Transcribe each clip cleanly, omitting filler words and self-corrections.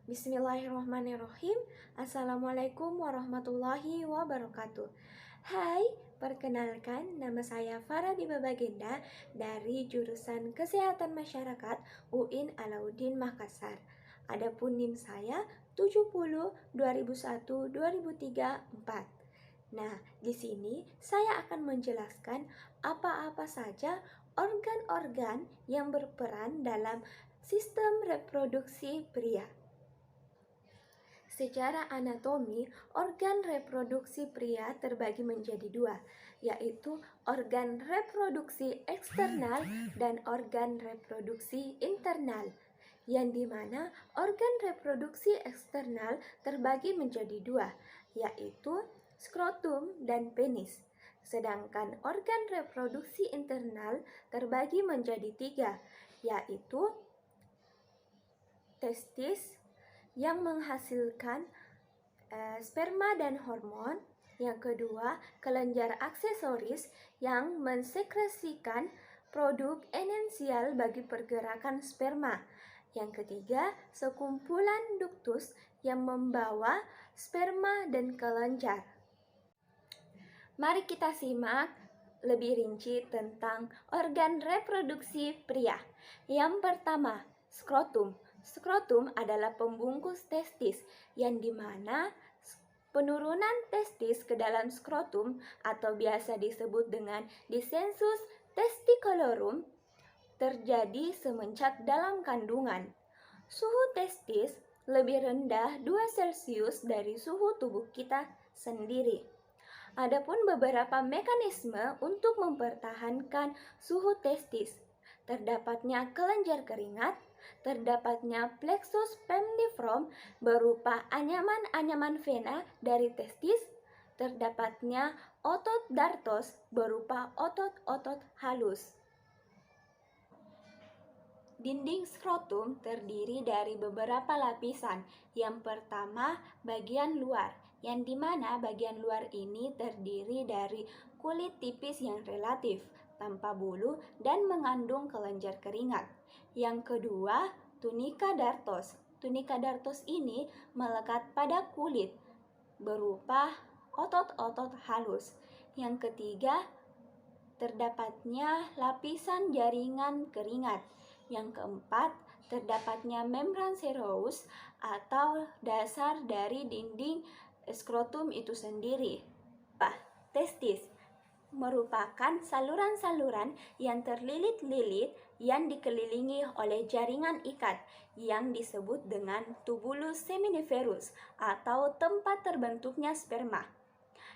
Bismillahirrahmanirrahim. Assalamualaikum warahmatullahi wabarakatuh. Hai, perkenalkan nama saya Farah Diba Bagenda dari jurusan Kesehatan Masyarakat UIN Alauddin Makassar. Adapun NIM saya 70 2001 2003 4. Nah, di sini saya akan menjelaskan apa-apa saja organ-organ yang berperan dalam sistem reproduksi pria. Secara anatomi, organ reproduksi pria terbagi menjadi dua, yaitu organ reproduksi eksternal dan organ reproduksi internal. Yang dimana organ reproduksi eksternal terbagi menjadi dua, yaitu skrotum dan penis. Sedangkan organ reproduksi internal terbagi menjadi tiga, yaitu testis yang menghasilkan sperma dan hormon. Yang kedua, kelenjar aksesoris yang mensekresikan produk esensial bagi pergerakan sperma. Yang ketiga, sekumpulan ductus yang membawa sperma dan kelenjar. Mari kita simak lebih rinci tentang organ reproduksi pria. Yang pertama, skrotum. Skrotum adalah pembungkus testis yang dimana penurunan testis ke dalam skrotum atau biasa disebut dengan descensus testicularum terjadi semenjak dalam kandungan. Suhu testis lebih rendah 2 Celcius dari suhu tubuh kita sendiri. Adapun beberapa mekanisme untuk mempertahankan suhu testis, terdapatnya kelenjar keringat, terdapatnya plexus pemnifrom berupa anyaman-anyaman vena dari testis, terdapatnya otot dartos berupa otot-otot halus. Dinding skrotum terdiri dari beberapa lapisan. Yang pertama, bagian luar, yang dimana bagian luar ini terdiri dari kulit tipis yang relatif, tanpa bulu dan mengandung kelenjar keringat. Yang kedua, tunika dartos. Tunika dartos ini melekat pada kulit, berupa otot-otot halus. Yang ketiga, terdapatnya lapisan jaringan keringat. Yang keempat, terdapatnya membran serous atau dasar dari dinding skrotum itu sendiri. Testis merupakan saluran-saluran yang terlilit-lilit yang dikelilingi oleh jaringan ikat yang disebut dengan tubulus seminiferus atau tempat terbentuknya sperma.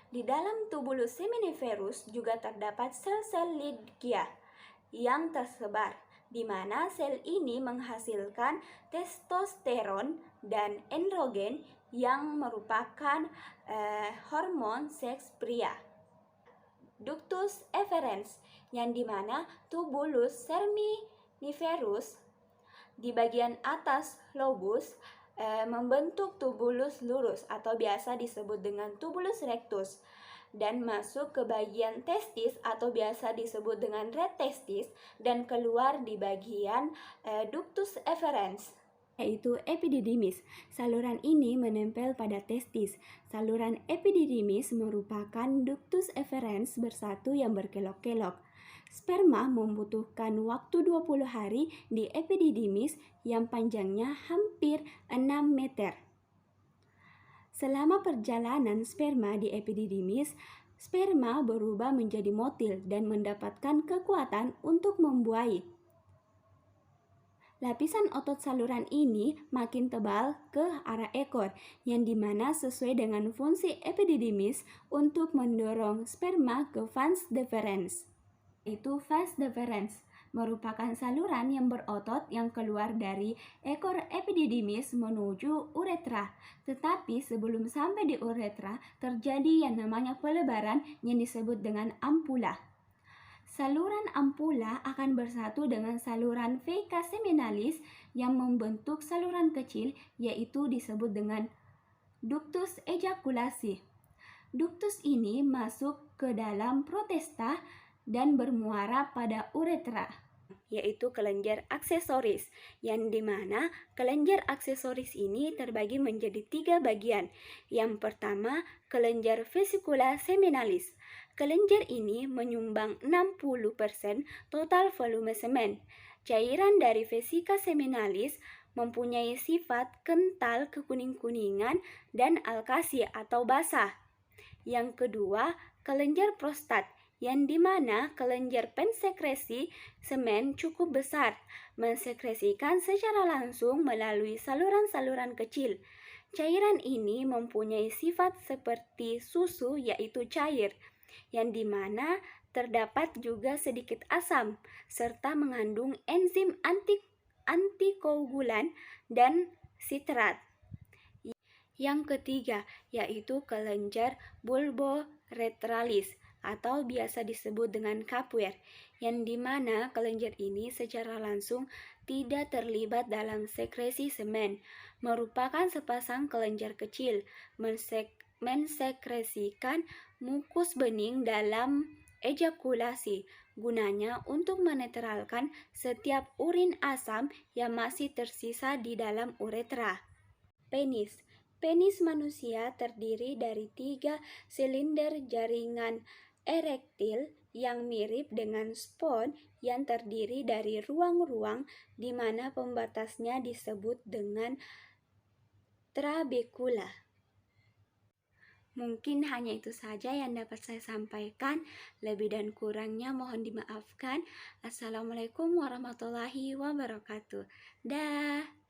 Di dalam tubulus seminiferus juga terdapat sel-sel Leydig yang tersebar, di mana sel ini menghasilkan testosteron dan androgen yang merupakan hormon seks pria. Ductus efferens, yang dimana tubulus seminiferus di bagian atas lobus membentuk tubulus lurus atau biasa disebut dengan tubulus rectus dan masuk ke bagian testis atau biasa disebut dengan red testis dan keluar di bagian ductus efferens, yaitu epididymis. Saluran ini menempel pada testis. Saluran epididymis merupakan ductus efferens bersatu yang berkelok-kelok. Sperma membutuhkan waktu 20 hari di epididymis yang panjangnya hampir 6 meter. Selama perjalanan sperma di epididymis, sperma berubah menjadi motil dan mendapatkan kekuatan untuk membuai. Lapisan otot saluran ini makin tebal ke arah ekor, yang dimana sesuai dengan fungsi epididymis untuk mendorong sperma ke vas deferens. Itu vas deferens merupakan saluran yang berotot yang keluar dari ekor epididymis menuju uretra. Tetapi sebelum sampai di uretra terjadi yang namanya pelebaran yang disebut dengan ampula. Saluran ampula akan bersatu dengan saluran veika seminalis yang membentuk saluran kecil, yaitu disebut dengan ductus ejakulasi. Ductus ini masuk ke dalam protesta dan bermuara pada uretra. yaitu kelenjar aksesoris, yang dimana kelenjar aksesoris ini terbagi menjadi 3 bagian. Yang pertama, kelenjar vesicula seminalis. Kelenjar ini menyumbang 60% total volume semen. Cairan dari vesika seminalis mempunyai sifat kental kekuning-kuningan dan alkasi atau basah. Yang kedua, kelenjar prostat, yang dimana kelenjar pensekresi semen cukup besar, mensekresikan secara langsung melalui saluran-saluran kecil. Cairan ini mempunyai sifat seperti susu, yaitu cair, yang dimana terdapat juga sedikit asam, serta mengandung enzim antikoagulan dan sitrat. Yang ketiga, yaitu kelenjar bulboretralis atau biasa disebut dengan kapwer, yang dimana kelenjar ini secara langsung tidak terlibat dalam sekresi semen, merupakan sepasang kelenjar kecil, mensekresikan mukus bening dalam ejakulasi, gunanya untuk menetralkan setiap urin asam yang masih tersisa di dalam uretra. Penis. Penis manusia terdiri dari 3 silinder jaringan erektil yang mirip dengan spons yang terdiri dari ruang-ruang di mana pembatasnya disebut dengan trabekula. Mungkin hanya itu saja yang dapat saya sampaikan. Lebih dan kurangnya mohon dimaafkan. Assalamualaikum warahmatullahi wabarakatuh. Dah.